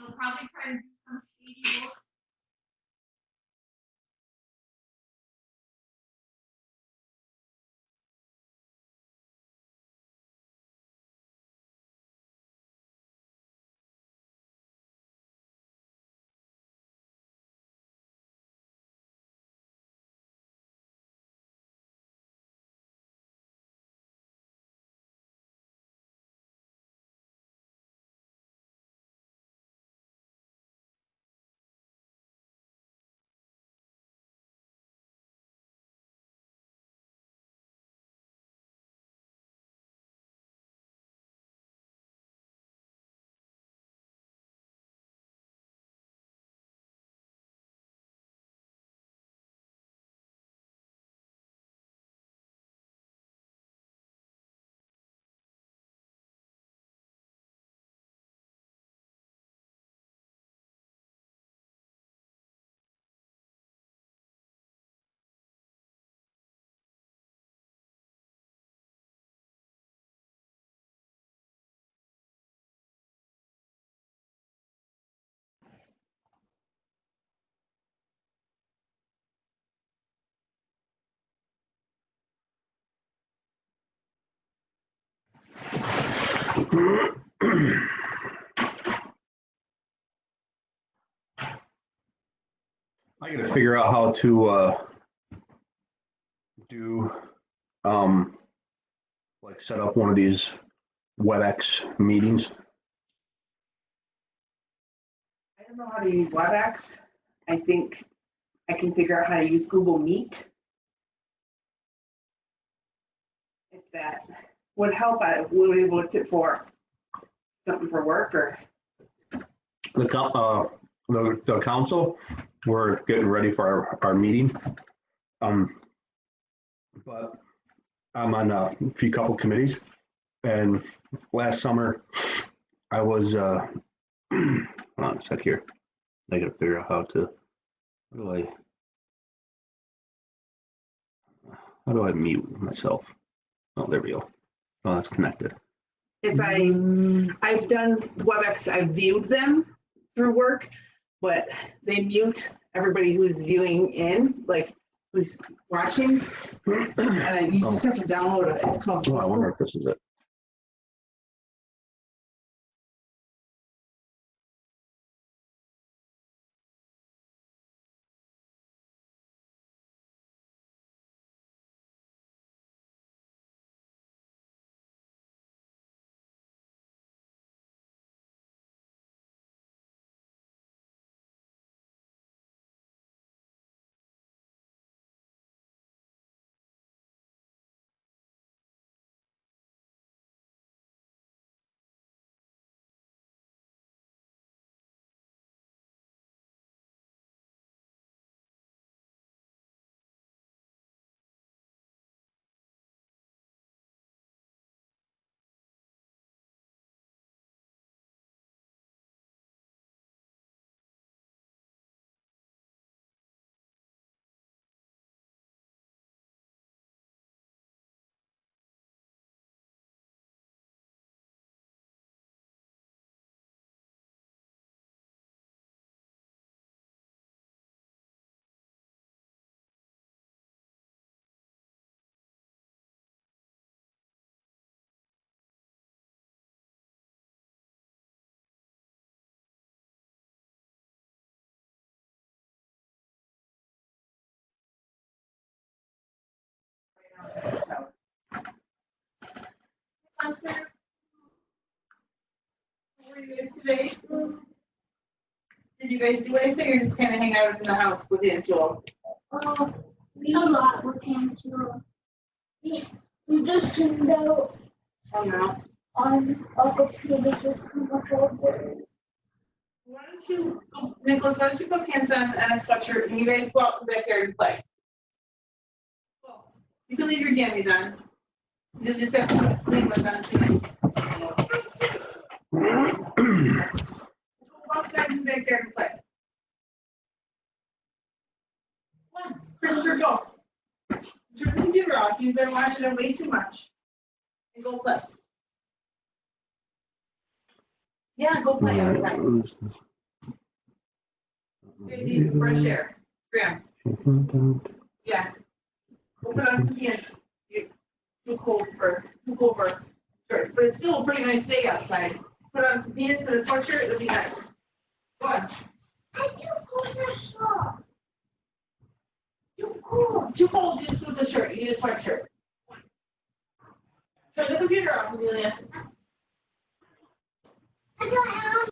They'll probably try to do some shady work. I gotta figure out how to do like set up one of these WebEx meetings. I don't know how to use WebEx. I think I can figure out how to use Google Meet. If that would help, what's it for? Something for work or? The council, we're getting ready for our meeting. But I'm on a couple committees, and last summer I was hold on a sec here. I gotta figure out how do I mute myself? Oh, there we go. Oh, that's connected. If I've done WebEx, I've viewed them through work, but they mute everybody who's viewing in, like who's watching, and you just have to download it. It's called. Oh, I wonder if this is it. How were you guys today? Did you guys do anything or just kind of hang out in the house with Angela? We a lot with Angela. We just hanged out on a few days over. Why don't you, Nicholas, why don't you put pants on and a sweatshirt and you guys go out in the backyard and play? Cool. You can leave your jammies on. You just have to leave what's on tonight. Go outside in the backyard and play. Come on, Christopher, go. Turn the computer off. You've been watching it way too much. And go play. Yeah, go play outside. They need some fresh air. Graham, yeah. We'll put on some pants. Too cold for shirt, but it's still a pretty nice day outside. Put on some pants and a sweatshirt, it'll be nice. Go on. I do go for shop. Too cold just with the shirt. You need a sweatshirt. Turn the computer off, Amelia. I don't have.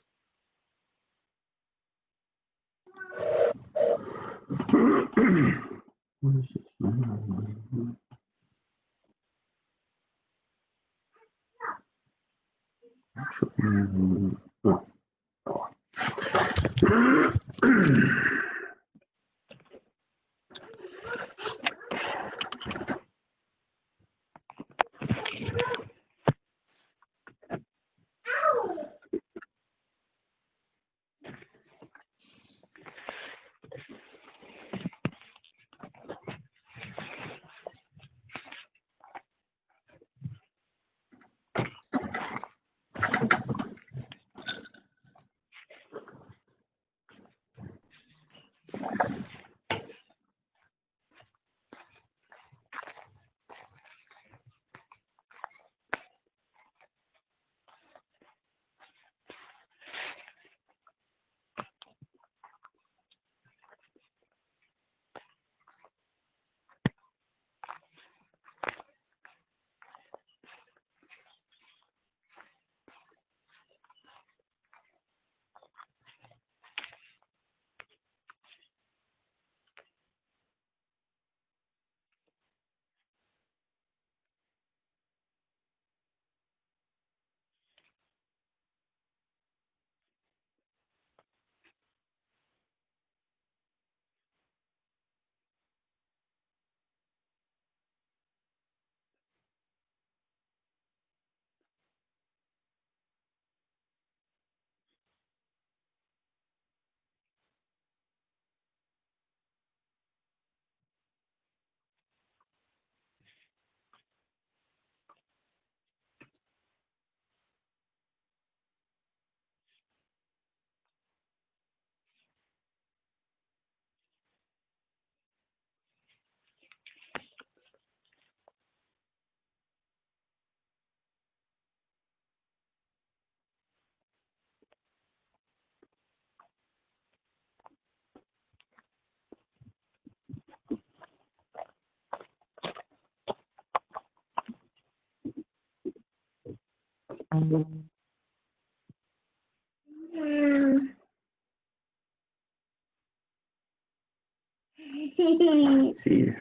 See,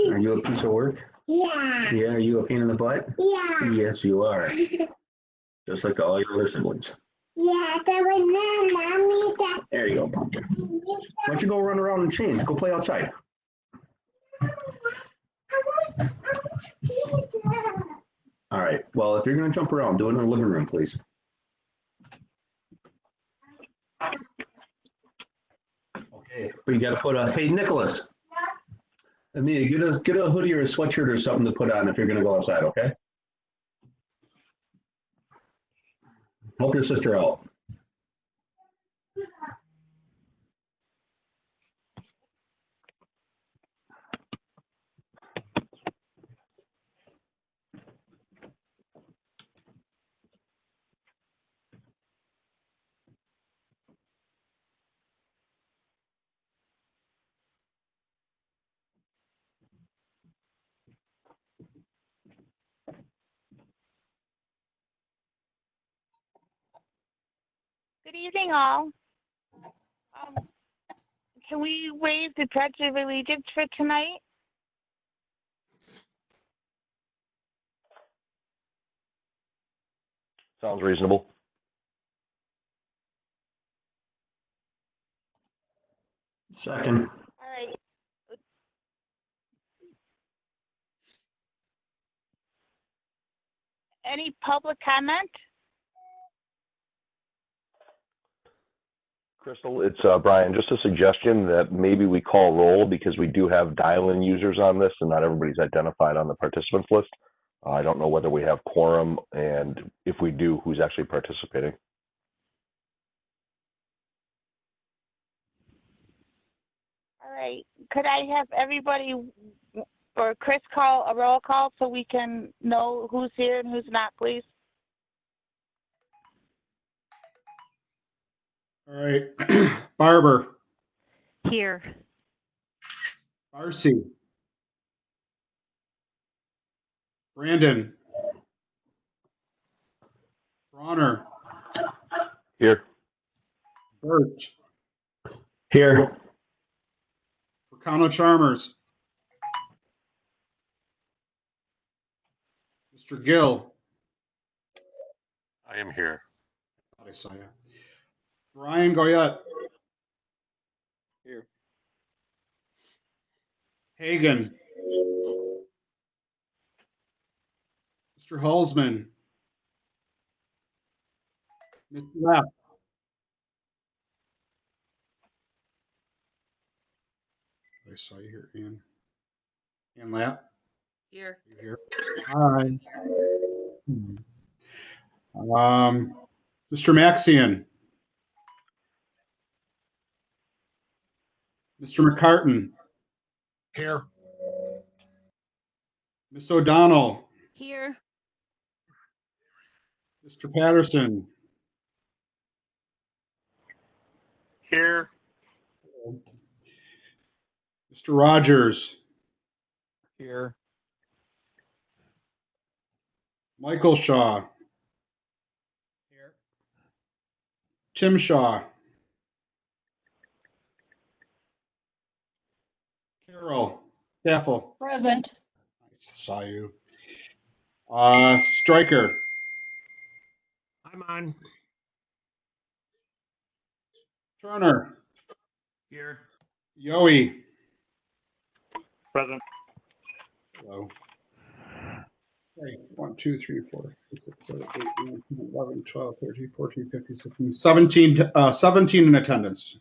are you a piece of work? Yeah. Yeah, are you a pain in the butt? Yeah. Yes, you are. Just like all your other siblings. Yeah, there was no mommy that. There you go, Pumpkin. Why don't you go run around and change? Go play outside. All right. Well, if you're going to jump around, do it in the living room, please. Okay. But you got to put a, hey, Nicholas. Amelia, get a hoodie or a sweatshirt or something to put on if you're going to go outside, okay? Help your sister out. Good evening, all. Can we waive the Pledge of Allegiance for tonight? Sounds reasonable. Second. All right. Any public comment? Crystal, it's Brian. Just a suggestion that maybe we call roll because we do have dial-in users on this and not everybody's identified on the participants list. I don't know whether we have quorum, and if we do, who's actually participating. Right. Could I have everybody or Chris call a roll call so we can know who's here and who's not, please? All right. Barber, Here. Barcy, Brandon, Bronner, Here. Bert, Here. Fracano Chalmers, Mr. Gill. I am here. Thought I saw you. Brian Goyette. Here. Hagan. Mr. Halsman. Ms. Lapp. I saw you here, Ann. Ann Lapp. Here. You here? Hi. Mr. Maxian. Mr. McCartan. Here. Miss O'Donnell. Here. Mr. Patterson. Here. Mr. Rogers. Here. Michael Shaw. Here. Tim Shaw. Carol. Gaffel. Present. I saw you. Stryker. I'm on. Turner. Here. Yoey. Present. Hello. Okay, 1, 2, 3, 4, 5, 6, 7, 8, 9, 10, 11, 12, 13, 14, 15, 16, 17 in attendance.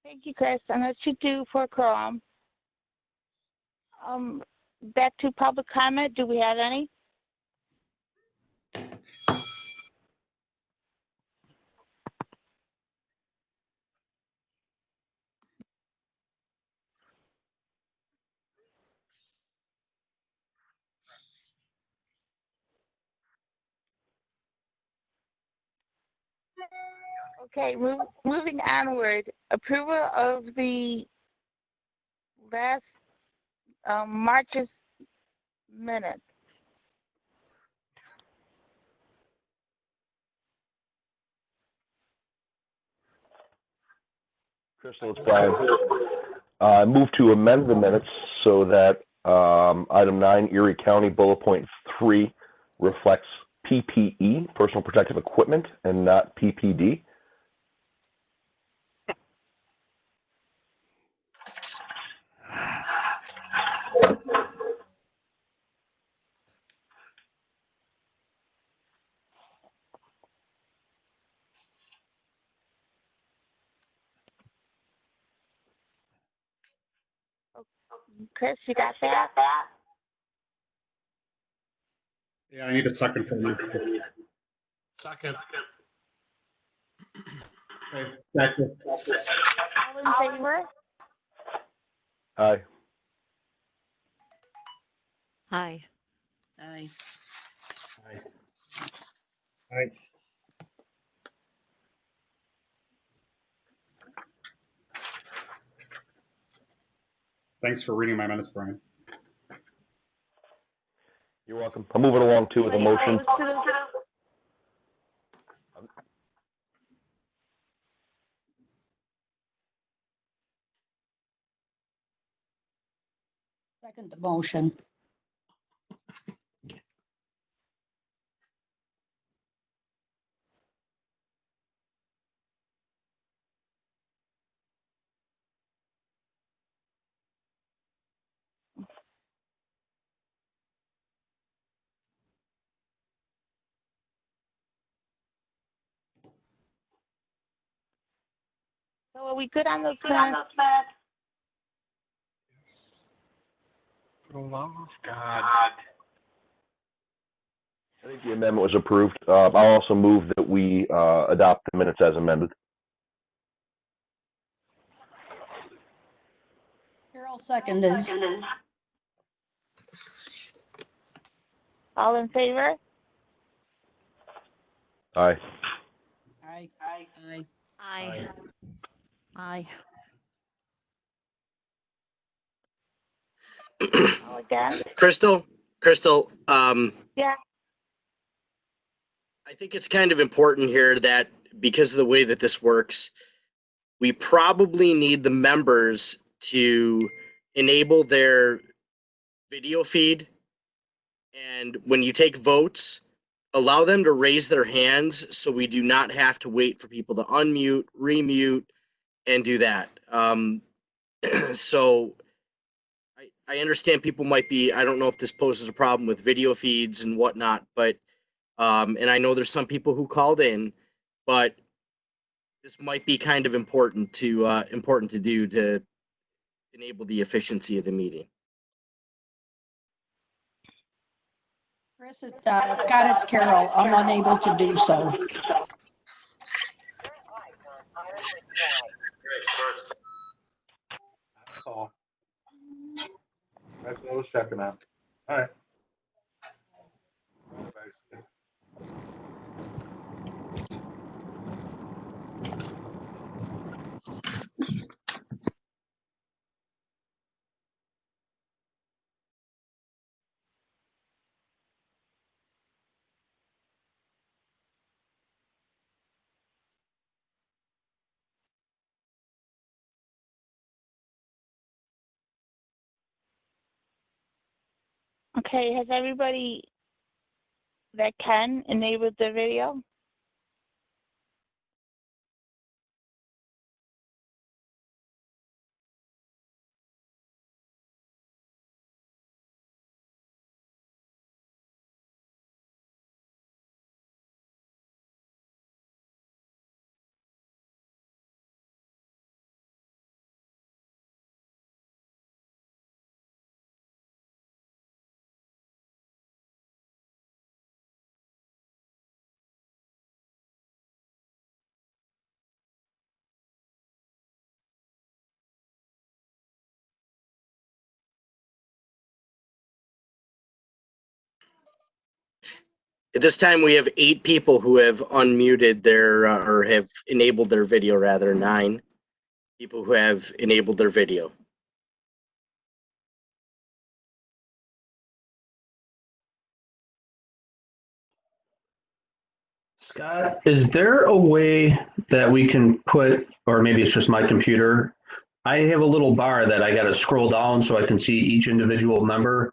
Thank you, Chris. And that should do for quorum. Back to public comment. Do we have any? Okay, moving onward. Approval of the last March's minutes. Crystal, it's Brian. I move to amend the minutes so that item 9, Erie County bullet point 3 reflects PPE, personal protective equipment, and not PPD. Chris, you got that? Yeah, I need a second for me. Second. Okay, back to All in favor? Aye. Hi. Aye. Aye. Thanks for reading my minutes, Brian. You're welcome. I'm moving along too with a motion. Second the motion. So are we good on those minutes? For the love of God. I think the amendment was approved. I'll also move that we adopt the minutes as amended. Carol seconded. All in favor? Aye. Aye. Aye. Aye. Aye. All against? Crystal, Yeah. I think it's kind of important here that because of the way that this works, we probably need the members to enable their video feed. And when you take votes, allow them to raise their hands so we do not have to wait for people to unmute, remute, and do that. So I understand people might be, I don't know if this poses a problem with video feeds and whatnot, but and I know there's some people who called in, but this might be kind of important to do to enable the efficiency of the meeting. Chris, Scott, it's Carol. I'm unable to do so. That's all. That's what I was checking on. All right. Okay, has everybody that can enabled the video? At this time, we have 8 people who have unmuted their or have enabled their video, rather 9 people who have enabled their video. Scott, is there a way that we can put, or maybe it's just my computer, I have a little bar that I got to scroll down so I can see each individual member.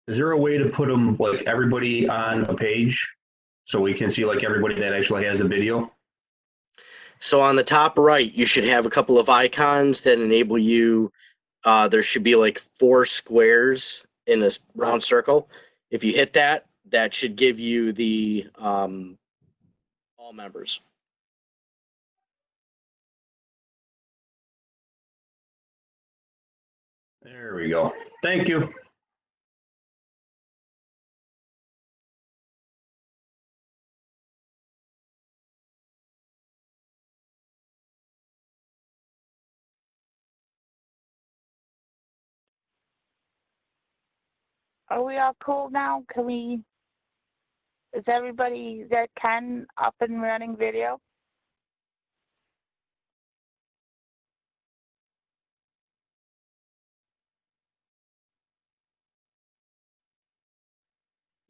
Is there a way to put them, like, everybody on a page so we can see, like, everybody that actually has the video? So on the top right, you should have a couple of icons that enable you. There should be like 4 squares in a round circle. If you hit that, that should give you the all members. There we go. Thank you. Are we all cool now? Is everybody that can up and running video?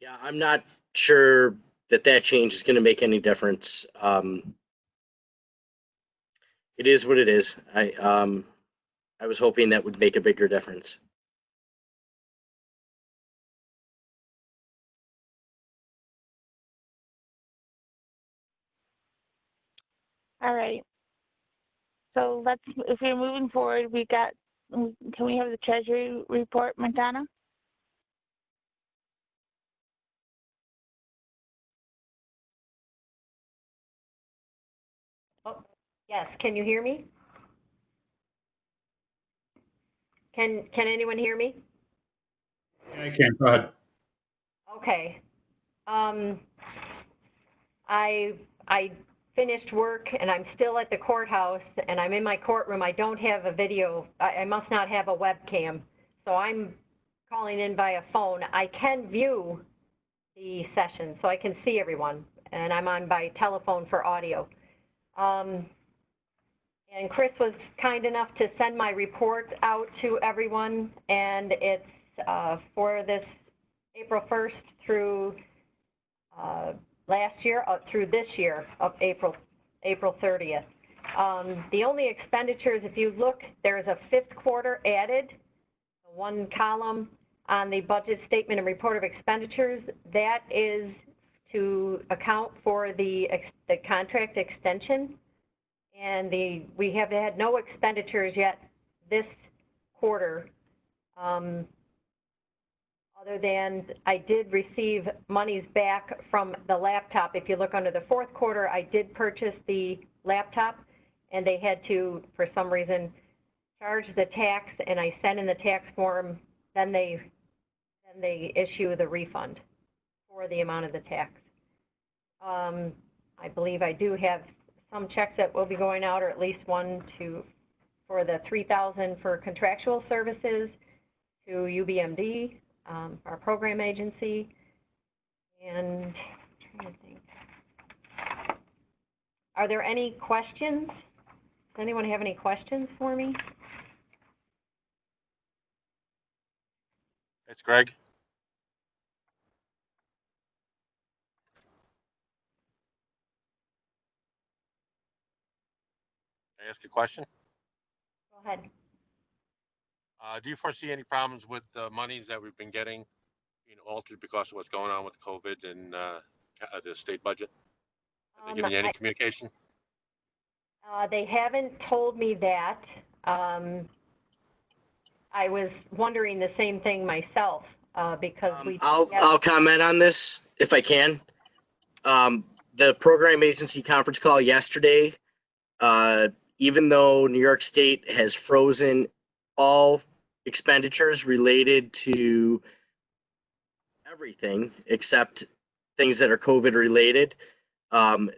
Yeah, I'm not sure that change is going to make any difference. It is what it is. I was hoping that would make a bigger difference. All right. So if we're moving forward, can we have the Treasury report, Montana? Oh, yes. Can you hear me? Can anyone hear me? Yeah, I can. Go ahead. Okay. I finished work and I'm still at the courthouse and I'm in my courtroom, I don't have a video, I must not have a webcam. So I'm calling in via phone. I can view the session, so I can see everyone, and I'm on by telephone for audio. And Chris was kind enough to send my report out to everyone, and it's for this April 1st through last year, through this year of April 30th. The only expenditures, if you look, there's a 5th quarter added, one column on the budget statement and report of expenditures. That is to account for the contract extension. And we have had no expenditures yet this quarter, other than I did receive monies back from the laptop. If you look under the 4th quarter, I did purchase the laptop, and they had to, for some reason, charge the tax, and I sent in the tax form, then they issue the refund for the amount of the tax. I believe I do have some checks that will be going out, or at least one for the $3,000 for contractual services to UBMD, our program agency. And I'm trying to think. Are there any questions? Does anyone have any questions for me? It's Greg. Can I ask a question? Go ahead. Do you foresee any problems with the monies that we've been getting being altered because of what's going on with COVID and the state budget? Are they giving you any communication? They haven't told me that. I was wondering the same thing myself because I'll comment on this if I can. The program agency conference call yesterday, even though New York State has frozen all expenditures related to everything except things that are COVID related,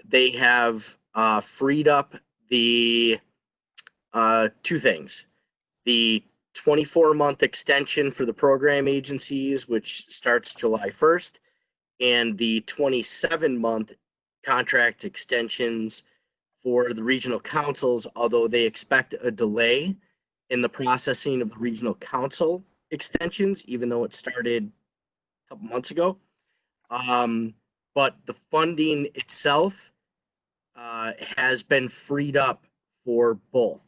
they have freed up the 2 things. The 24-month extension for the program agencies, which starts July 1st, and the 27-month contract extensions for the regional councils, although they expect a delay in the processing of the regional council extensions, even though it started a couple months ago. But the funding itself has been freed up for both.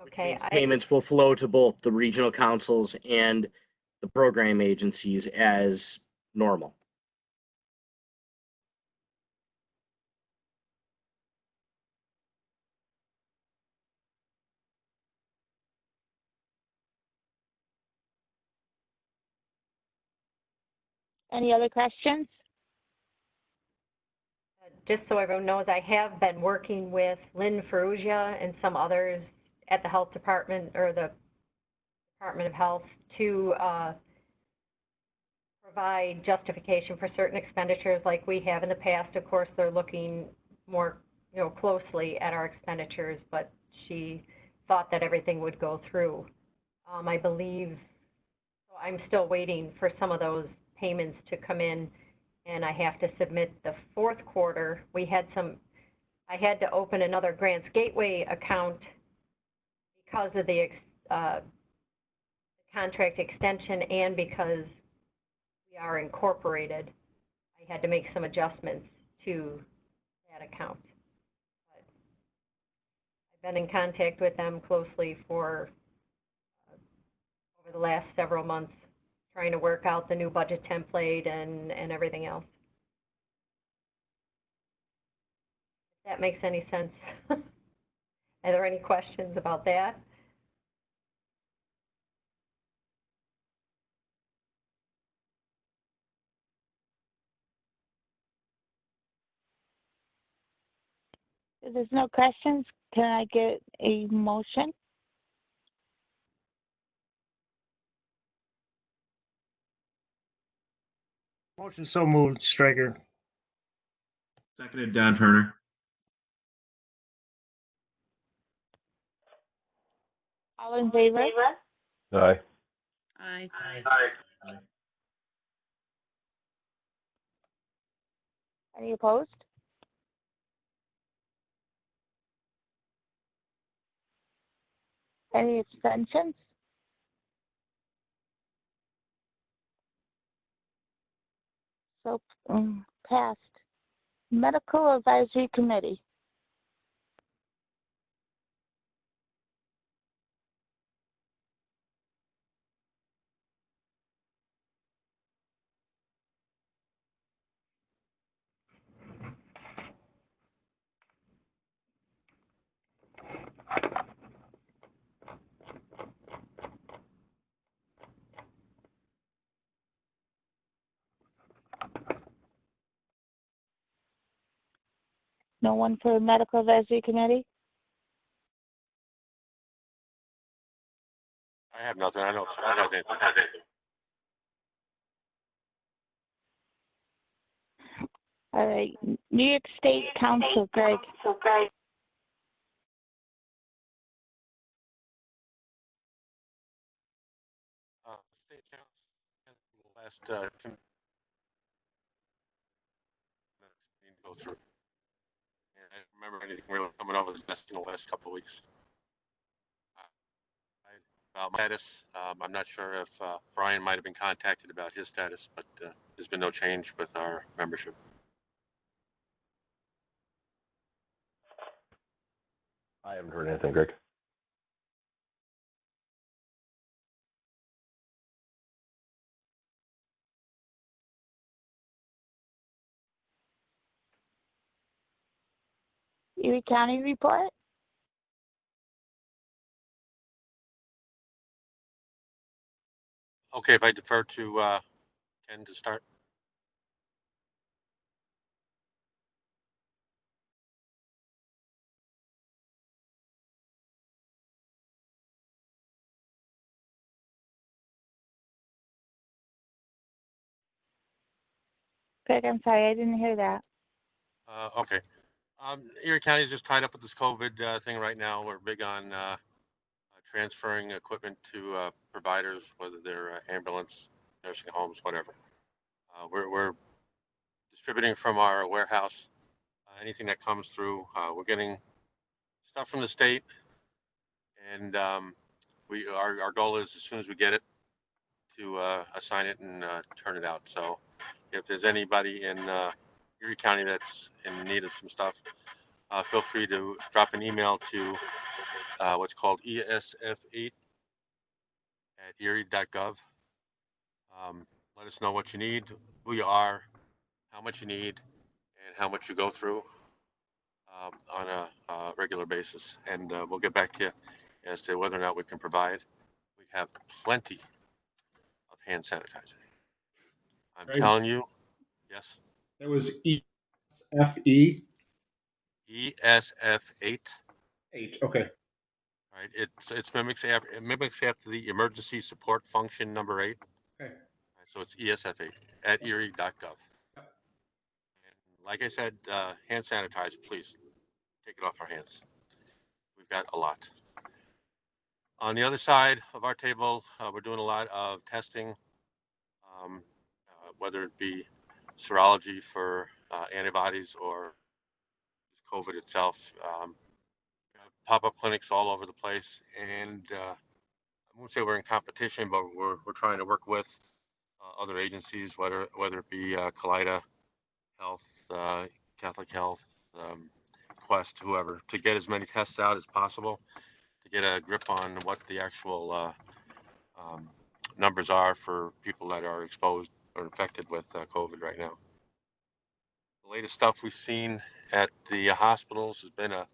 Okay. Which means payments will flow to both the regional councils and the program agencies as normal. Any other questions? Just so everyone knows, I have been working with Lynn Ferrugia and some others at the health department or the Department of Health to provide justification for certain expenditures like we have in the past. Of course, they're looking more closely at our expenditures, but she thought that everything would go through. I believe, so I'm still waiting for some of those payments to come in, and I have to submit the 4th quarter. I had to open another Grants Gateway account because of the contract extension and because we are incorporated. I had to make some adjustments to that account. But I've been in contact with them closely for over the last several months, trying to work out the new budget template and everything else. If that makes any sense. Are there any questions about that? If there's no questions, can I get a motion? Motion so moved, Stryker. Seconded, Don Turner. All in favor? Aye. Aye. Any opposed? Any abstentions? So, passed. Medical Advisory Committee. No one for Medical Advisory Committee? I have nothing. I don't know if Scott has anything. All right. New York State Council, Greg. State council last need to go through. And I don't remember anything really coming over the desk in the last couple of weeks. About my status, I'm not sure if Brian might have been contacted about his status, but there's been no change with our membership. I haven't heard anything, Greg. Erie County report? Okay, if I defer to Ken to start. Greg, I'm sorry, I didn't hear that. Okay. Erie County is just tied up with this COVID thing right now. We're big on transferring equipment to providers, whether they're ambulance, nursing homes, whatever. We're distributing from our warehouse. Anything that comes through, we're getting stuff from the state, and our goal is as soon as we get it to assign it and turn it out. So if there's anybody in Erie County that's in need of some stuff, feel free to drop an email to what's called ESF8 at erie.gov. Let us know what you need, who you are, how much you need, and how much you go through on a regular basis. And we'll get back to you as to whether or not we can provide. We have plenty of hand sanitizer. I'm Great. telling you, yes. It was ESFE. ESF8. 8. Okay. Right. It mimics after the emergency support function number 8. Okay. Right, so it's ESF8 at erie.gov. And like I said, hand sanitizer, please take it off our hands. We've got a lot. On the other side of our table, we're doing a lot of testing, whether it be serology for antibodies or COVID itself. Pop-up clinics all over the place, and I won't say we're in competition, but we're trying to work with other agencies, whether it be Kaleida Health, Catholic Health, Quest, whoever, to get as many tests out as possible, to get a grip on what the actual numbers are for people that are exposed or infected with COVID right now. The latest stuff we've seen at the hospitals has been a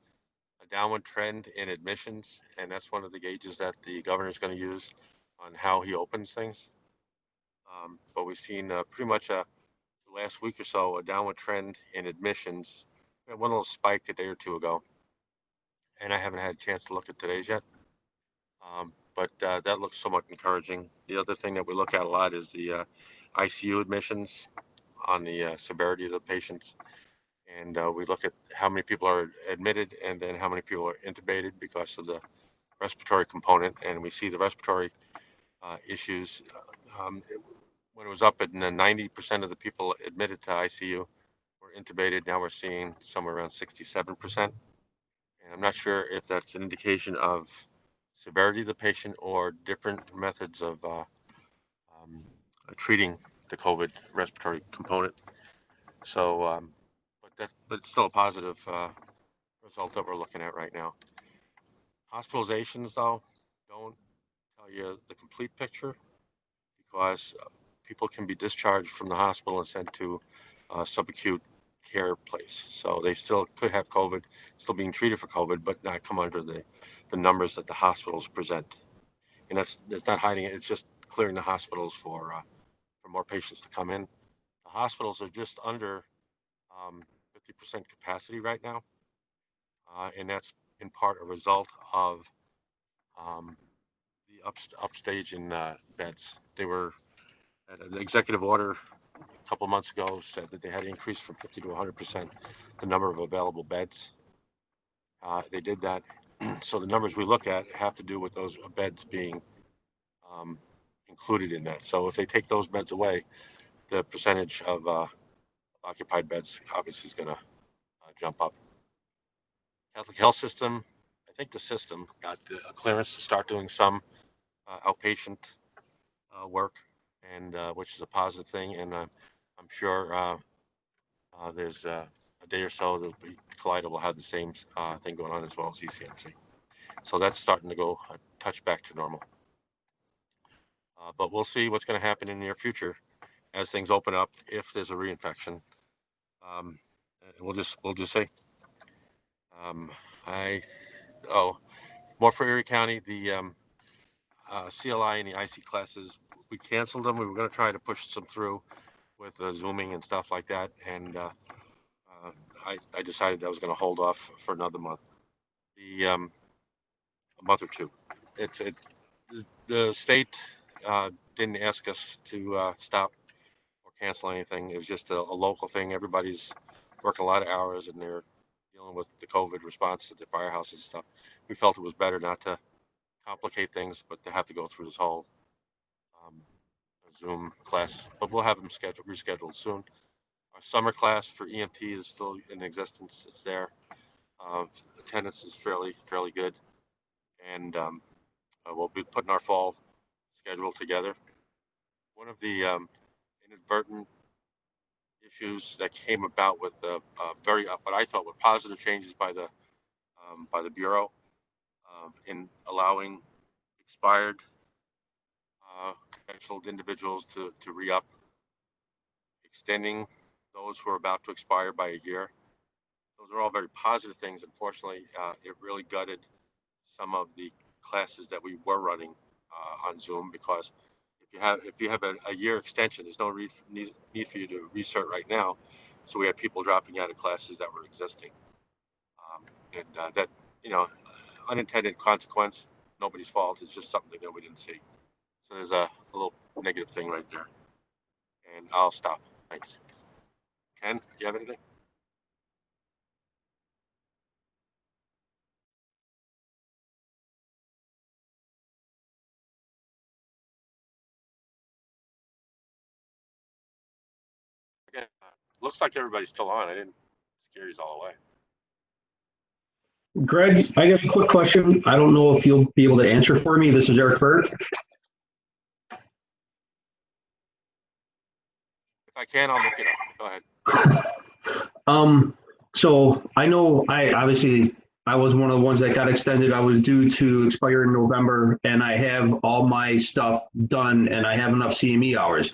downward trend in admissions, and that's one of the gauges that the governor is going to use on how he opens things. But we've seen pretty much the last week or so a downward trend in admissions We had one little spike a day or two ago, and I haven't had a chance to look at today's yet. But that looks somewhat encouraging. The other thing that we look at a lot is the ICU admissions on the severity of the patients. And we look at how many people are admitted and then how many people are intubated because of the respiratory component. And we see the respiratory issues. When it was up at 90% of the people admitted to ICU were intubated, now we're seeing somewhere around 67%. And I'm not sure if that's an indication of severity of the patient or different methods of treating the COVID respiratory component. So, but it's still a positive result that we're looking at right now. Hospitalizations, though, don't tell you the complete picture because people can be discharged from the hospital and sent to a subacute care place. So they still could have COVID, still being treated for COVID, but not come under the numbers that the hospitals present. And it's not hiding it. It's just clearing the hospitals for more patients to come in. The hospitals are just under 50% capacity right now, and that's in part a result of the upstage in beds. They were at an executive order a couple months ago said that they had increased from 50 to 100% the number of available beds. They did that. So the numbers we look at have to do with those beds being included in that. So if they take those beds away, the percentage of occupied beds obviously is going to jump up. Catholic Health System, I think the system got a clearance to start doing some outpatient work, and which is a positive thing. And I'm sure there's a day or so that Kaleida will have the same thing going on as well as ECMC. So that's starting to go a touch back to normal. But we'll see what's going to happen in the near future as things open up. If there's a reinfection, we'll just see. More for Erie County, the CLI and the IC classes, we canceled them. We were going to try to push some through with Zooming and stuff like that, and I decided I was going to hold off for another month, a month or two. The state didn't ask us to stop or cancel anything. It was just a local thing. Everybody's working a lot of hours, and they're dealing with the COVID response at the firehouses and stuff. We felt it was better not to complicate things, but to have to go through this whole Zoom class. But we'll have them rescheduled soon. Our summer class for EMT is still in existence. It's there. Attendance is fairly good, and we'll be putting our fall schedule together. One of the inadvertent issues that came about with the what I thought were positive changes by the Bureau in allowing expired credentialed individuals to re-up, extending those who are about to expire by a year. Those are all very positive things. Unfortunately, it really gutted some of the classes that we were running on Zoom, because if you have a year extension, there's no need for you to recert right now. So we had people dropping out of classes that were existing, and that, unintended consequence, nobody's fault. It's just something that we didn't see. So there's a little negative thing right there. And I'll stop. Thanks. Ken, do you have anything? Okay. Looks like everybody's still on. I didn't scare you all away. Greg, I got a quick question. I don't know if you'll be able to answer for me. This is Eric Burt. If I can, I'll make it up. Go ahead. So I know I was one of the ones that got extended. I was due to expire in November, and I have all my stuff done, and I have enough CME hours.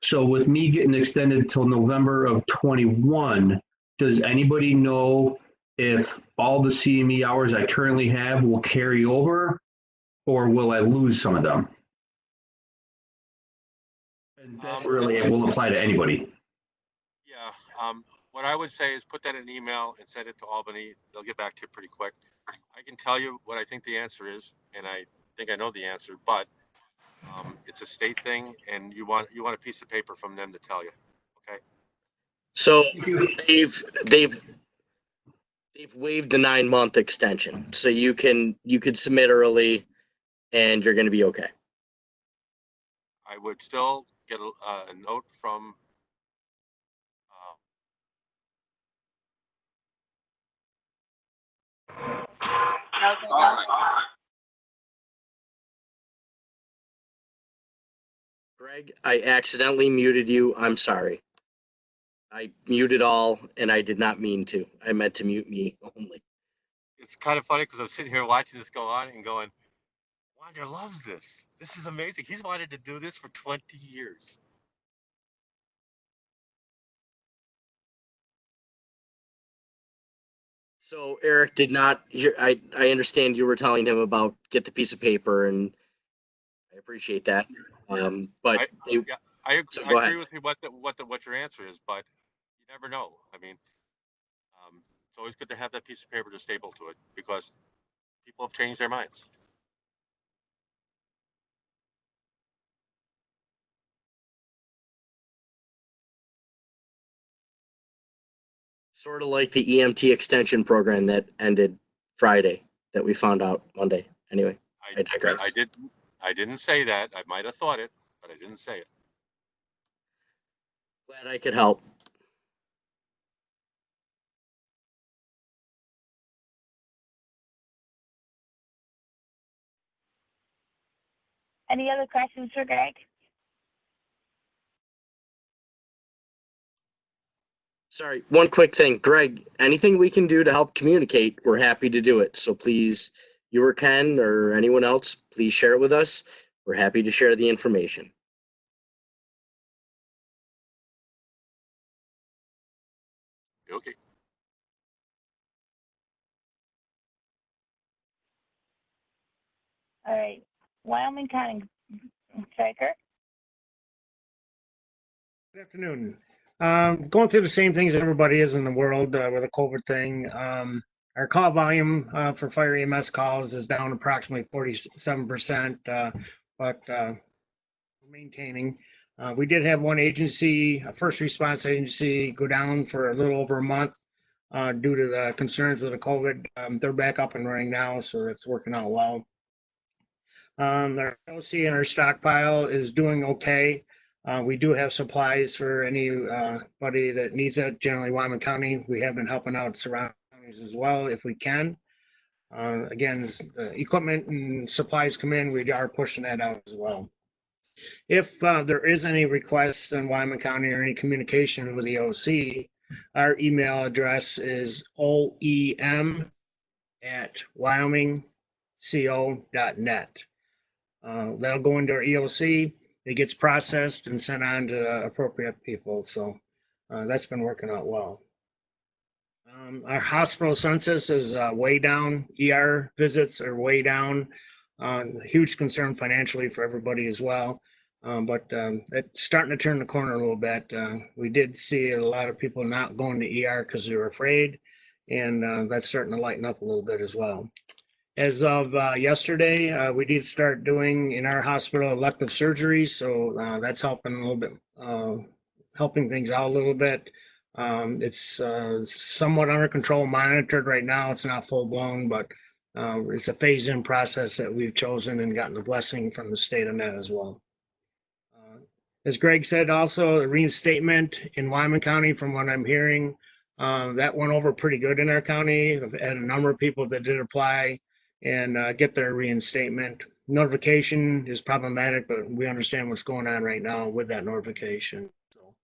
So with me getting extended till November of 21, does anybody know if all the CME hours I currently have will carry over, or will I lose some of them? And that really it will apply to anybody. Yeah. what I would say is put that in an email and send it to Albany. They'll get back to you pretty quick. I can tell you what I think the answer is, and I think I know the answer, but it's a state thing, and you want a piece of paper from them to tell you. Okay. So they've waived the 9-month extension, so you could submit early, and you're going to be okay. I would still get a note from. Greg, I accidentally muted you. I'm sorry. I muted all, and I did not mean to. I meant to mute me only. It's kind of funny because I'm sitting here watching this go on and going, Wander loves this. This is amazing. He's wanted to do this for 20 years. So Eric did not hear. I understand you were telling him about get the piece of paper, and I appreciate that. But I go agree ahead. with you what your answer is, but you never know. I mean, it's always good to have that piece of paper to staple to it because people have changed their minds. Sort of like the EMT extension program that ended Friday that we found out Monday. Anyway, I digress. I didn't say that. I might have thought it, but I didn't say it. Glad I could help. Any other questions for Greg? Sorry, one quick thing. Greg, anything we can do to help communicate, we're happy to do it. So please, you or Ken or anyone else, please share it with us. We're happy to share the information. Okay. All right. Wyoming County Striker. Good afternoon. Going through the same things that everybody is in the world with the COVID thing. Our call volume for fire EMS calls is down approximately 47%, but maintaining. We did have one agency, a first response agency, go down for a little over a month due to the concerns with the COVID. They're back up and running now, so that's working out well. Our LC and our stockpile is doing okay. We do have supplies for anybody that needs it. Generally, Wyoming County, we have been helping out surrounding counties as well if we can. Again, as the equipment and supplies come in, we are pushing that out as well. If there is any requests in Wyoming County or any communication with the OC, our email address is oem@wyomingco.net. That'll go into our EOC. It gets processed and sent on to appropriate people. So that's been working out well. Our hospital census is way down. ER visits are way down. Huge concern financially for everybody as well. But it's starting to turn the corner a little bit. We did see a lot of people not going to ER because they were afraid, and that's starting to lighten up a little bit as well. As of yesterday, we did start doing in our hospital elective surgeries, so that's helping a little bit, helping things out a little bit. It's somewhat under control, monitored right now. It's not full blown, but it's a phase-in process that we've chosen and gotten a blessing from the state on that as well. As Greg said, also a reinstatement in Wyoming County, from what I'm hearing, that went over pretty good in our county. I've had a number of people that did apply and get their reinstatement. Notification is problematic, but we understand what's going on right now with that notification. So,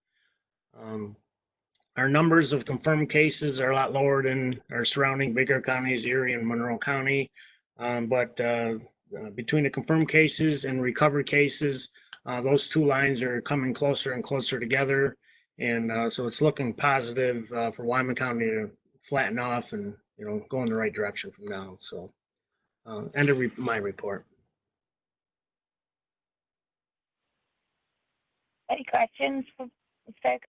our numbers of confirmed cases are a lot lower than our surrounding bigger counties, Erie and Monroe County. But between the confirmed cases and recovered cases, those two lines are coming closer and closer together. And so it's looking positive for Wyoming County to flatten off and, go in the right direction from now. So end of my report. Any questions for Striker?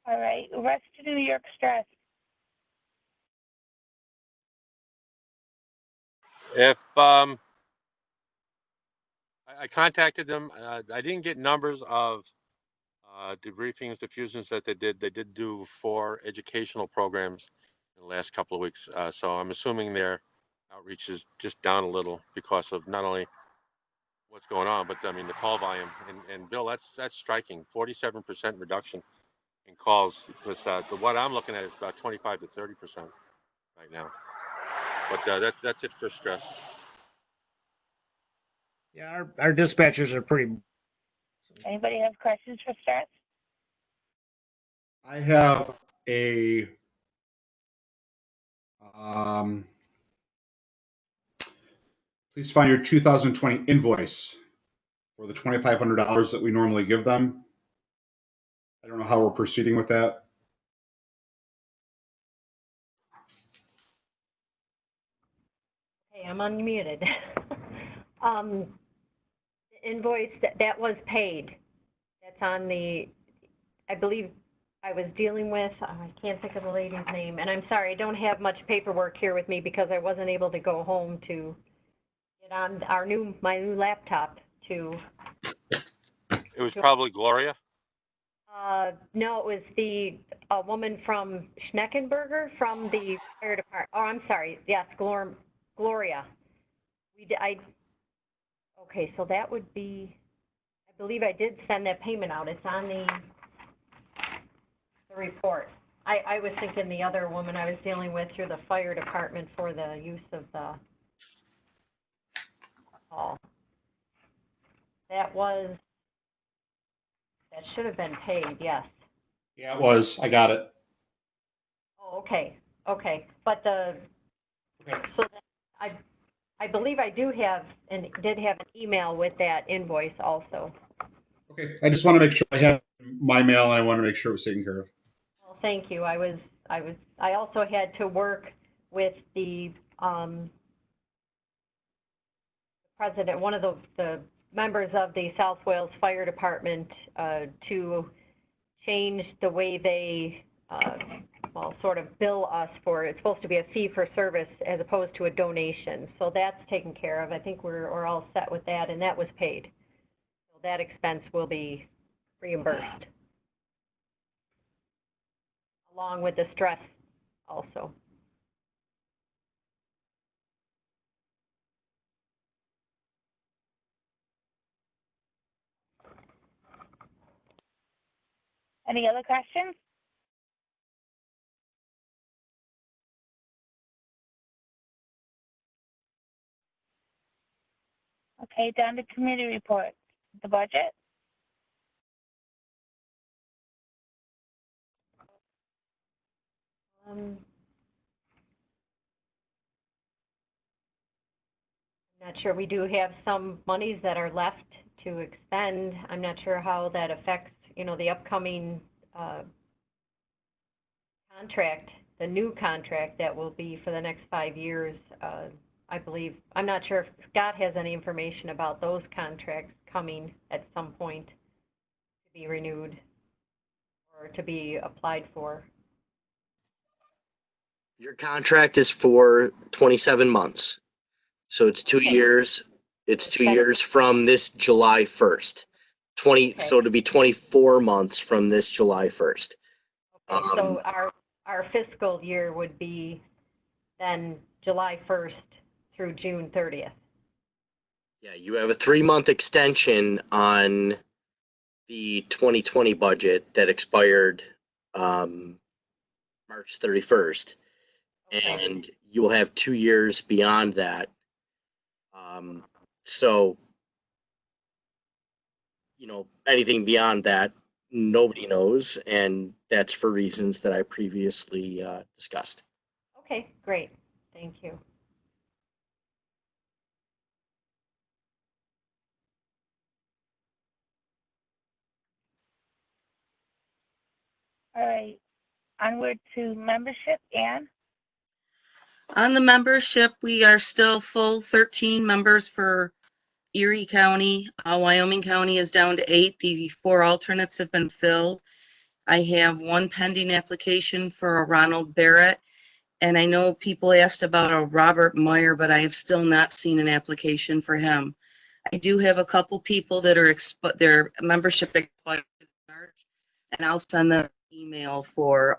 All right, rest of New York stress. If I contacted them, I didn't get numbers of debriefings, diffusions that they did. They did do 4 educational programs in the last couple of weeks. So I'm assuming their outreach is just down a little because of not only what's going on, but I mean the call volume. And Bill, that's striking. 47% reduction in calls. Because what I'm looking at is about 25 to 30% right now. But that's it for stress. Yeah, our dispatchers are pretty. Anybody have questions for stress? I have a please find your 2020 invoice for the $2,500 that we normally give them. I don't know how we're proceeding with that. Hey, I'm unmuted. Invoice that was paid. That's on the, I believe I was dealing with, I can't think of the lady's name, and I'm sorry, I don't have much paperwork here with me because I wasn't able to go home to get on my new laptop to. It was probably Gloria. No, it was the woman from Schneckenberger from the fire department. Oh, I'm sorry. Yes, Gloria. Okay, so that would be, I believe I did send that payment out. It's on the report. I was thinking the other woman I was dealing with through the fire department for the use of the call. That should have been paid, yes. Yeah, it was. I got it. Oh, okay. But so I believe I did have an email with that invoice also. Okay. I just want to make sure I have my mail, and I want to make sure it was taken care of. Well, thank you. I also had to work with the president, one of the members of the South Wales Fire Department, to change the way they sort of bill us for. It's supposed to be a fee for service as opposed to a donation. So that's taken care of. I think we're all set with that, and that was paid. So that expense will be reimbursed, along with the stress also. Any other questions? Okay, down to committee reports. The budget. I'm not sure. We do have some monies that are left to expend. I'm not sure how that affects, the upcoming contract, the new contract that will be for the next 5 years. I believe, I'm not sure if Scott has any information about those contracts coming at some point to be renewed or to be applied for. Your contract is for 27 months. So it's 2 years. It's 2 years from this July 1st. So to be 24 months from this July 1st. Okay, so our fiscal year would be then July 1st through June 30th. Yeah, you have a 3-month extension on the 2020 budget that expired March 31st. And you will have 2 years beyond that. So, anything beyond that, nobody knows. And that's for reasons that I previously discussed. Okay, great. Thank you. All right, onward to membership. Ann? On the membership, we are still full 13 members for Erie County. Wyoming County is down to 8. The 4 alternates have been filled. I have one pending application for a Ronald Barrett. And I know people asked about a Robert Meyer, but I have still not seen an application for him. I do have a couple people that are their membership expired in March, and I'll send them an email for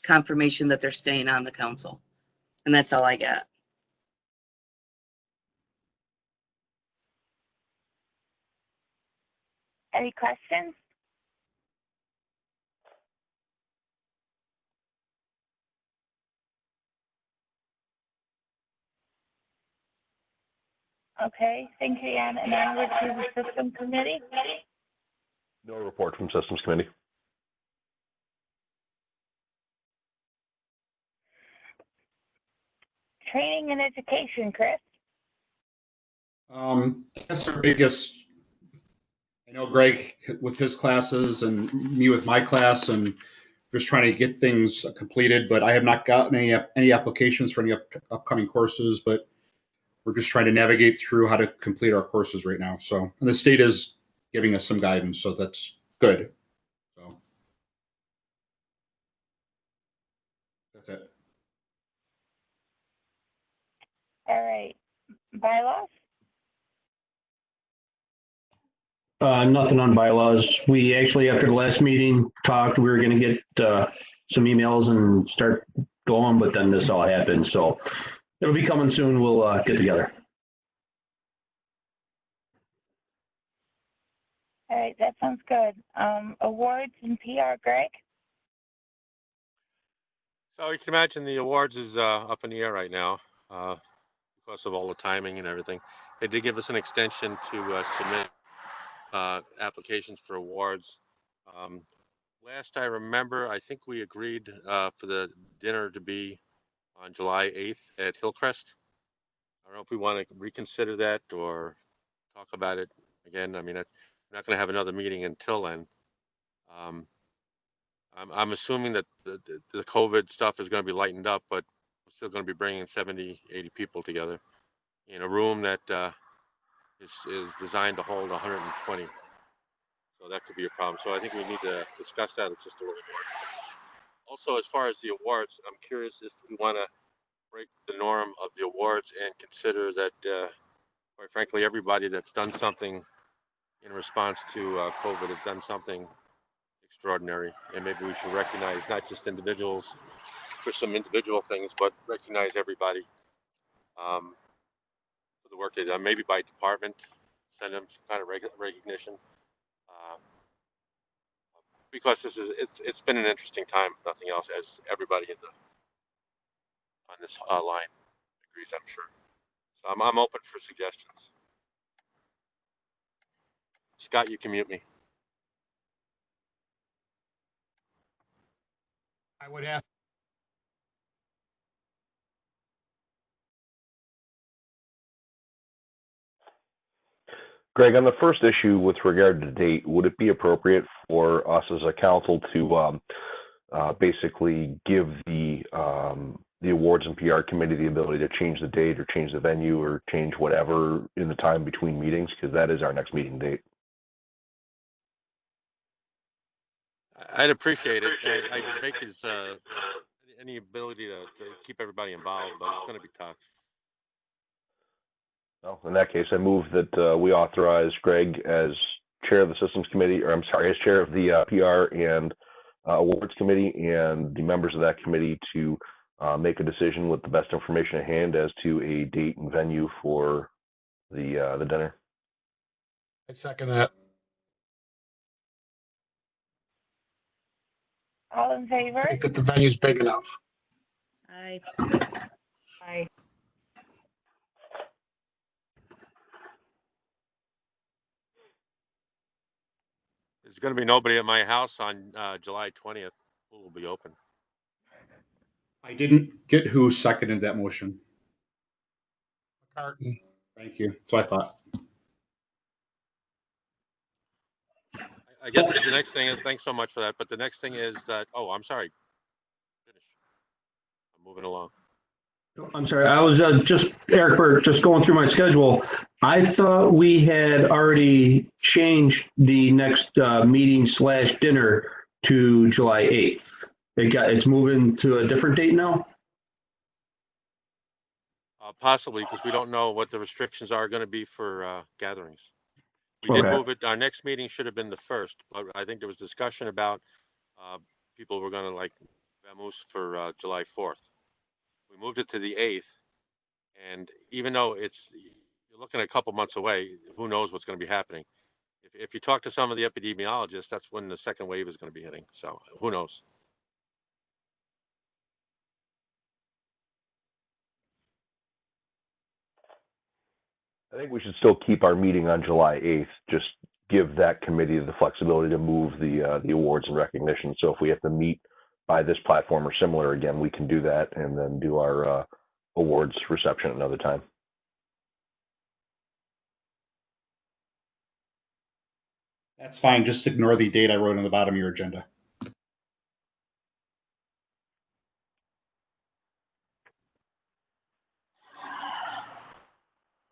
confirmation that they're staying on the council. And that's all I got. Any questions? Okay, thank you, Ann. And onward to the system committee. No report from Systems Committee. Training and education, Chris. I guess our biggest, I know Greg with his classes and me with my class, and just trying to get things completed, but I have not gotten any applications for any upcoming courses, but we're just trying to navigate through how to complete our courses right now. So, and the state is giving us some guidance, so that's good. So that's it. All right. Bylaws? Nothing on bylaws. We actually, after the last meeting, talked, we were gonna get some emails and start going, but then this all happened, so it'll be coming soon. We'll get together. All right, that sounds good. Awards and PR, Greg? So you can imagine the awards is up in the air right now because of all the timing and everything. They did give us an extension to submit applications for awards. Last I remember, I think we agreed for the dinner to be on July 8th at Hillcrest. I don't know if we want to reconsider that or talk about it again. I mean, we're not going to have another meeting until then. I'm assuming that the COVID stuff is going to be lightened up, but we're still going to be bringing 70, 80 people together in a room that is designed to hold 120. So that could be a problem. So I think we need to discuss that just a little more. Also, as far as the awards, I'm curious if we want to break the norm of the awards and consider that, quite frankly, everybody that's done something in response to COVID has done something extraordinary. And maybe we should recognize not just individuals for some individual things, but recognize everybody for the work they've done, maybe by department, send them some kind of recognition. Because it's been an interesting time, if nothing else, as everybody on this line agrees, I'm sure. So I'm open for suggestions. Scott, you can mute me. I would have. Greg, on the first issue with regard to date, would it be appropriate for us as a council to basically give the awards and PR committee the ability to change the date or change the venue or change whatever in the time between meetings? Because that is our next meeting date. I'd appreciate it. I'd make this any ability to keep everybody involved, but it's going to be tough. Well, in that case, I move that we authorize Greg as chair of the systems committee, or I'm sorry, as chair of the PR and awards committee, and the members of that committee to make a decision with the best information at hand as to a date and venue for the dinner. I second that. All in favor? I think that the venue's big enough. Aye. Aye. There's going to be nobody at my house on July 20th. Pool will be open. I didn't get who seconded that motion. McCartney. Thank you. So I thought. I guess the next thing is, thanks so much for that, but the next thing is that, oh, I'm sorry. Finish. I'm moving along. I'm sorry, I was just, Eric, we're just going through my schedule. I thought we had already changed the next meeting / dinner to July 8th. It's moving to a different date now? Possibly, because we don't know what the restrictions are going to be for gatherings. We did Okay. move it. Our next meeting should have been the 1st, but I think there was discussion about people were going to like vamoose for July 4th. We moved it to the 8th, and even though you're looking at a couple months away, who knows what's going to be happening. If you talk to some of the epidemiologists, that's when the second wave is going to be hitting. So who knows? I think we should still keep our meeting on July 8th. Just give that committee the flexibility to move the awards and recognition. So if we have to meet by this platform or similar again, we can do that and then do our awards reception another time. That's fine. Just ignore the date I wrote on the bottom of your agenda.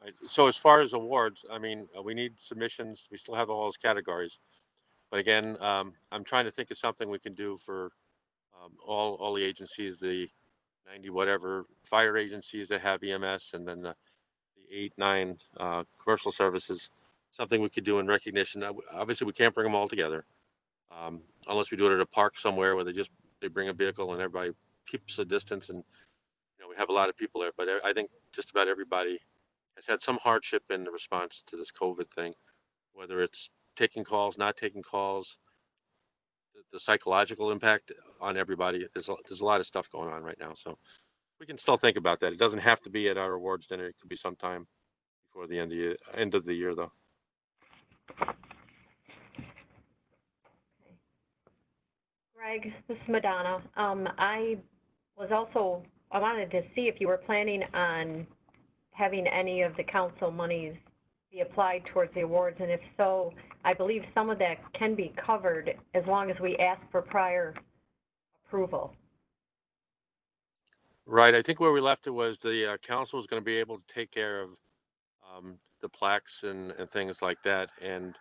Right. So as far as awards, I mean, we need submissions. We still have all those categories. But again, I'm trying to think of something we can do for all the agencies, the 90 whatever fire agencies that have EMS, and then the 8, 9 commercial services. Something we could do in recognition. Obviously, we can't bring them all together unless we do it at a park somewhere where they bring a vehicle and everybody keeps a distance, and we have a lot of people there. But I think just about everybody has had some hardship in the response to this COVID thing, whether it's taking calls, not taking calls, the psychological impact on everybody. There's a lot of stuff going on right now, so we can still think about that. It doesn't have to be at our awards dinner. It could be sometime before the end of the year, though. Greg, this is Madonna. I wanted to see if you were planning on having any of the council monies be applied towards the awards, and if so, I believe some of that can be covered as long as we ask for prior approval. Right. I think where we left it was the council is going to be able to take care of the plaques and things like that, and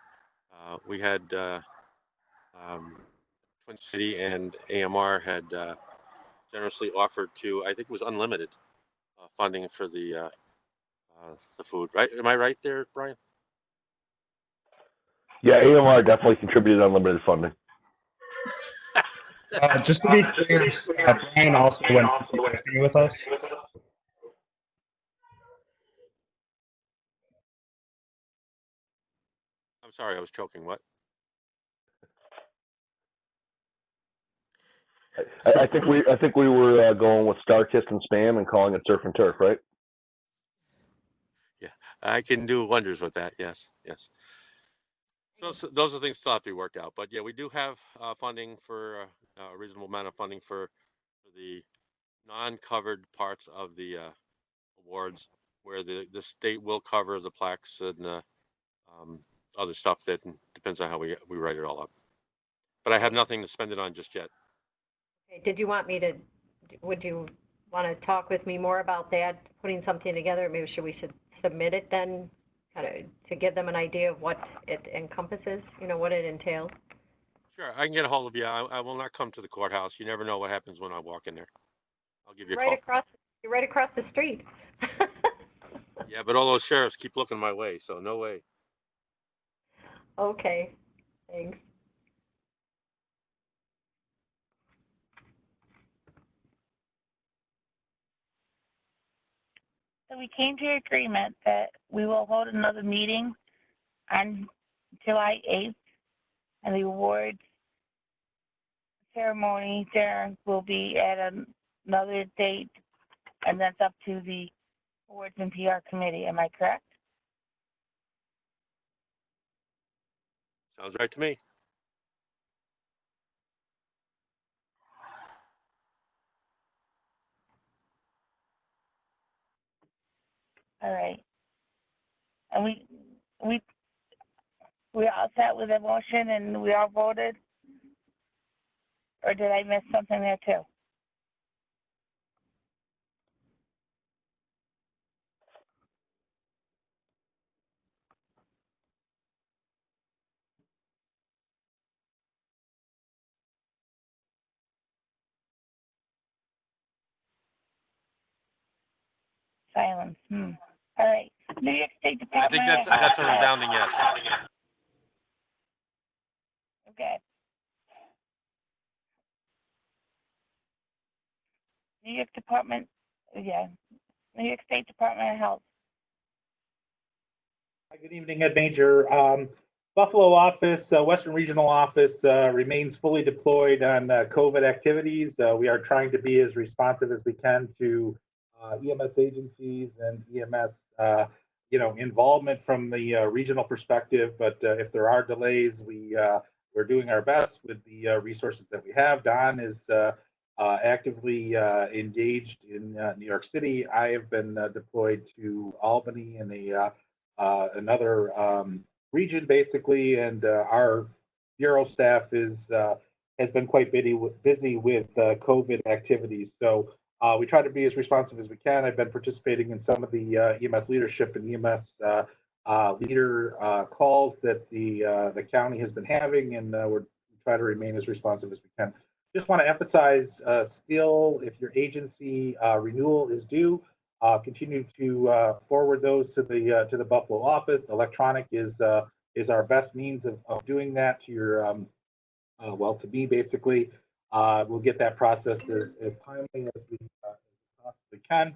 we had Twin City and AMR had generously offered to, I think it was unlimited funding for the food. Right? Am I right there, Brian? Yeah, AMR definitely contributed unlimited funding. Just to be clear, Brian also went 50-50 with us. I'm sorry, I was choking. What? I think we were going with StarKist and Spam and calling it Surf and Turf, right? Yeah, I can do wonders with that. Yes, yes. So those are things still have to be worked out. But yeah, we do have funding for a reasonable amount of funding for the non-covered parts of the awards, where the state will cover the plaques and the other stuff that depends on how we write it all up. But I have nothing to spend it on just yet. Okay, would you want to talk with me more about that, putting something together? Maybe we should submit it then, kind of to give them an idea of what it encompasses, what it entails? Sure, I can get a hold of you. I will not come to the courthouse. You never know what happens when I walk in there. I'll give you a call. You're right across the street. Yeah, but all those sheriffs keep looking my way, so no way. Okay, thanks. So we came to an agreement that we will hold another meeting on July 8th, and the awards ceremony dinner will be at another date, and that's up to the awards and PR committee. Am I correct? Sounds right to me. All right. And we all set with a motion and we all voted? Or did I miss something there too? silence. All right. New York State I Department. think that's a resounding yes. Okay. New York Department, yeah. New York State Department of Health. Good evening, Ed Major. Buffalo office, Western Regional office remains fully deployed on COVID activities. We are trying to be as responsive as we can to EMS agencies and EMS, involvement from the regional perspective. But if there are delays, we're doing our best with the resources that we have. Don is actively engaged in New York City. I have been deployed to Albany in another region, basically, and our bureau staff has been quite busy with COVID activities. So we try to be as responsive as we can. I've been participating in some of the EMS leadership and EMS leader calls that the county has been having, and we try to remain as responsive as we can. Just want to emphasize still, if your agency renewal is due, continue to forward those to the Buffalo office. Electronic is our best means of doing that to your to me, basically. We'll get that processed as timely as we possibly can.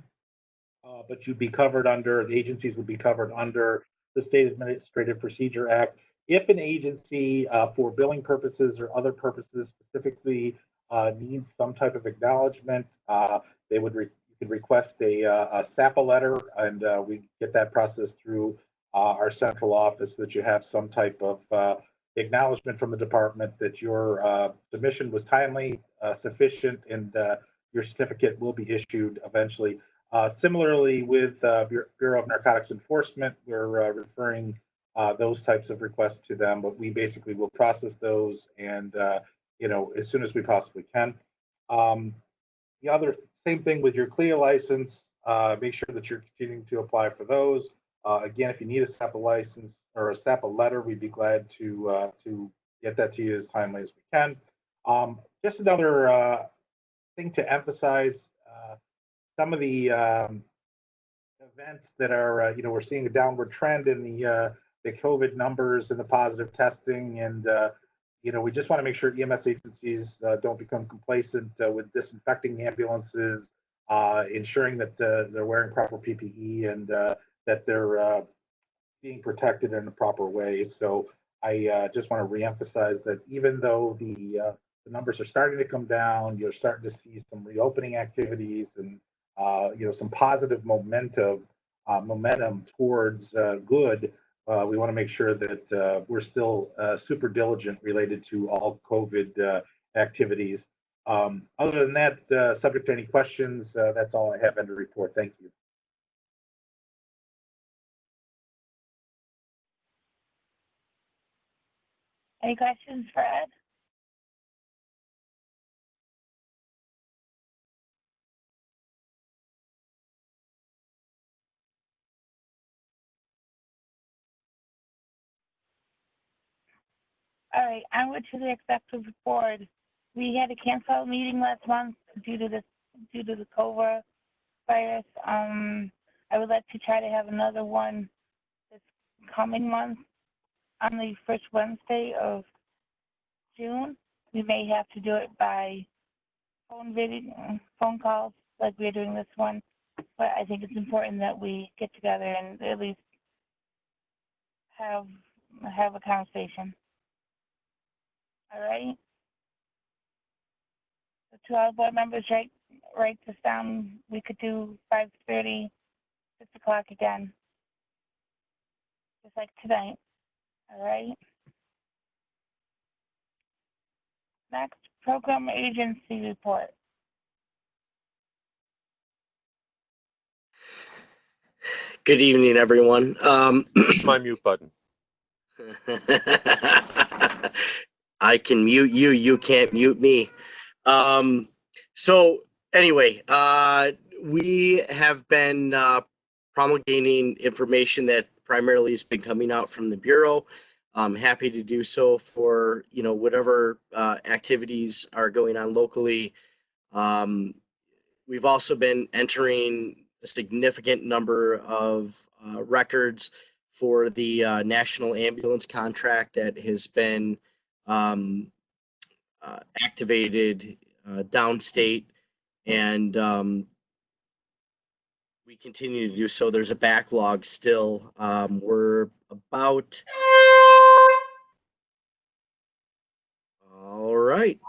But you'd be covered under, the agencies would be covered under the State Administrative Procedure Act. If an agency, for billing purposes or other purposes, specifically needs some type of acknowledgement, they would you could request a SAPA letter, and we get that process through our central office, that you have some type of acknowledgement from the department that your submission was timely, sufficient, and your certificate will be issued eventually. Similarly, with Bureau of Narcotics Enforcement, we're referring those types of requests to them, but we basically will process those and as soon as we possibly can. The other same thing with your CLIA license. Make sure that you're continuing to apply for those. Again, if you need a SAPA license or a SAPA letter, we'd be glad to get that to you as timely as we can. Just another thing to emphasize, some of the events that are, we're seeing a downward trend in the COVID numbers and the positive testing, and we just want to make sure EMS agencies don't become complacent with disinfecting ambulances, ensuring that they're wearing proper PPE and that they're being protected in a proper way. So I just want to reemphasize that even though the numbers are starting to come down, you're starting to see some reopening activities and some positive momentum towards good. We want to make sure that we're still super diligent related to all COVID activities. Other than that, subject to any questions, that's all I have in the report. Thank you. Any questions for Ed? All right, onward to the executive board. We had to cancel a meeting last month due to the COVID virus. I would like to try to have another one this coming month on the first Wednesday of June. We may have to do it by phone calls like we're doing this one, but I think it's important that we get together and at least have a conversation. All right. So to our board members, write this down. We could do 5:30, 6 o'clock again, just like tonight. All right. Next, program agency report. Good evening, everyone. My mute button. I can mute you. You can't mute me. So anyway, we have been promulgating information that primarily has been coming out from the Bureau. I'm happy to do so for whatever activities are going on locally. We've also been entering a significant number of records for the national ambulance contract that has been activated downstate, and we continue to do so. There's a backlog still. We're about, all right.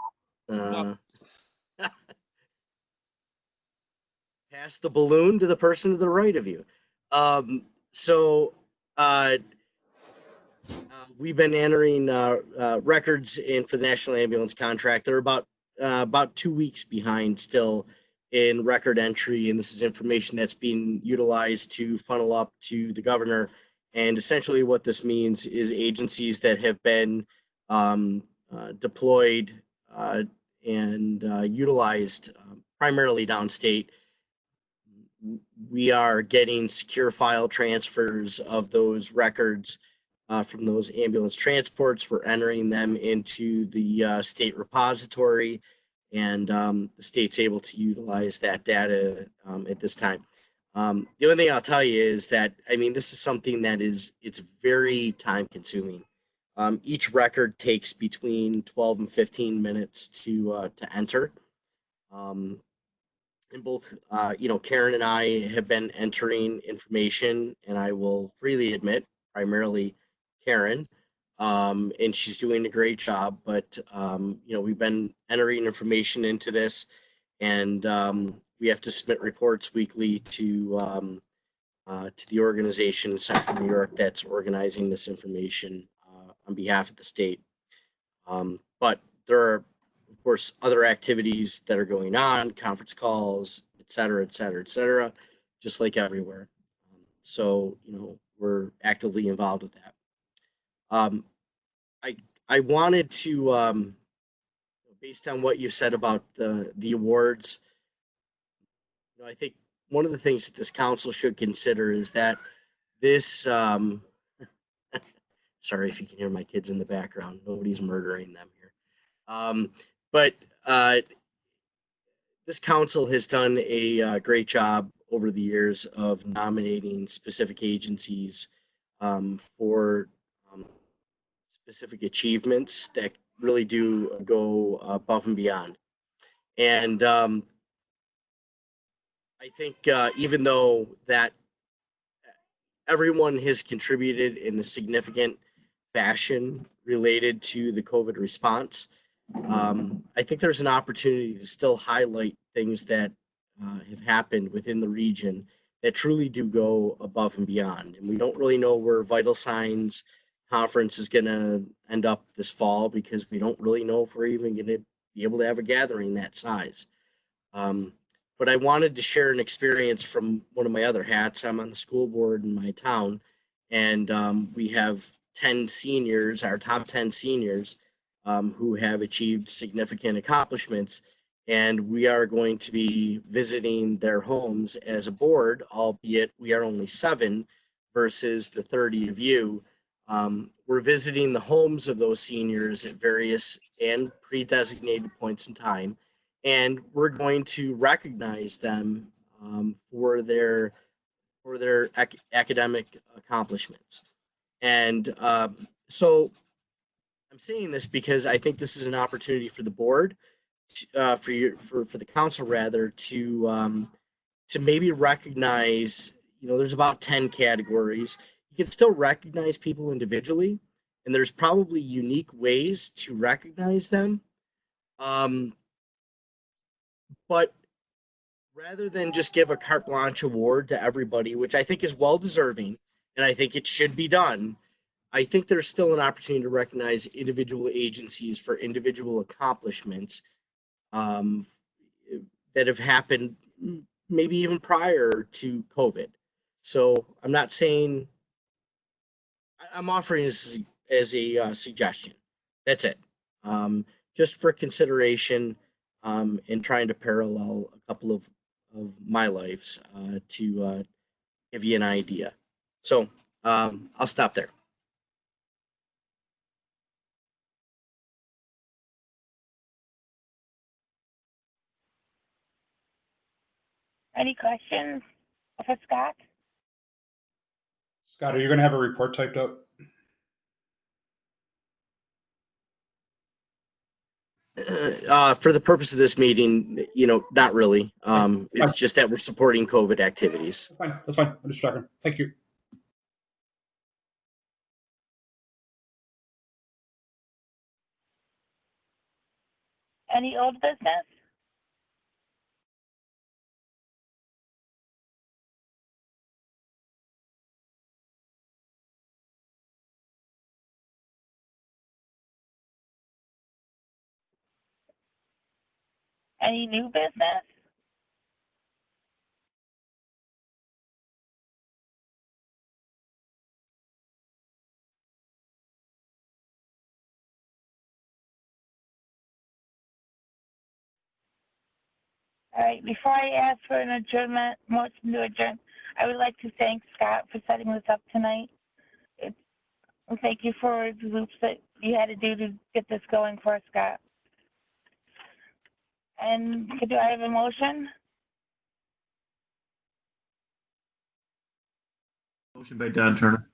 Pass the balloon to the person to the right of you. We've been entering records in for the National Ambulance contract. They're about 2 weeks behind still in record entry, and this is information that's being utilized to funnel up to the governor. And essentially, what this means is agencies that have been deployed and utilized primarily downstate, we are getting secure file transfers of those records from those ambulance transports. We're entering them into the state repository, and the state's able to utilize that data at this time. The only thing I'll tell you is that, I mean, this is something that it's very time consuming. Each record takes between 12 and 15 minutes to enter. And both, Karen and I have been entering information, and I will freely admit, primarily Karen, and she's doing a great job. But we've been entering information into this, and we have to submit reports weekly to the organization in Central New York that's organizing this information on behalf of the state. But there are, of course, other activities that are going on, conference calls, et cetera, et cetera, et cetera, just like everywhere. So, we're actively involved with that. I wanted to, based on what you said about the awards, I think one of the things that this council should consider is that this, sorry if you can hear my kids in the background, nobody's murdering them here. But this council has done a great job over the years of nominating specific agencies for specific achievements that really do go above and beyond. And I think even though that everyone has contributed in a significant fashion related to the COVID response, I think there's an opportunity to still highlight things that have happened within the region that truly do go above and beyond. And we don't really know where Vital Signs Conference is going to end up this fall, because we don't really know if we're even going to be able to have a gathering that size. But I wanted to share an experience from one of my other hats. I'm on the school board in my town, and we have 10 seniors, our top 10 seniors, who have achieved significant accomplishments. And we are going to be visiting their homes as a board, albeit we are only 7 versus the 30 of you. We're visiting the homes of those seniors at various and pre-designated points in time, and we're going to recognize them for their academic accomplishments. And so I'm saying this because I think this is an opportunity for the board, for the council rather, to maybe recognize. There's about 10 categories. You can still recognize people individually, and there's probably unique ways to recognize them. But rather than just give a carte blanche award to everybody, which I think is well deserving, and I think it should be done, I think there's still an opportunity to recognize individual agencies for individual accomplishments that have happened maybe even prior to COVID. So I'm not saying, I'm offering this as a suggestion. That's it. Just for consideration, and trying to parallel a couple of my lives to give you an idea. So I'll stop there. Any questions? for Scott? Scott, are you going to have a report typed up? For the purpose of this meeting, not really. It's just that we're supporting COVID activities. That's fine. I'm just checking. Thank you. Any old business? Any new business? All right, before I ask for an adjournment, motion to adjourn, I would like to thank Scott for setting this up tonight. Thank you for the loops that you had to do to get this going for us, Scott. And do I have a motion? Motion by Don Turner.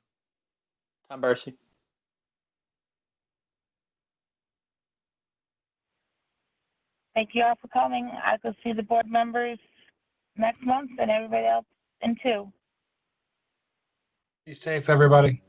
Tom Barcy. Thank you all for coming. I will see the board members next month and everybody else in 2. Be safe, everybody.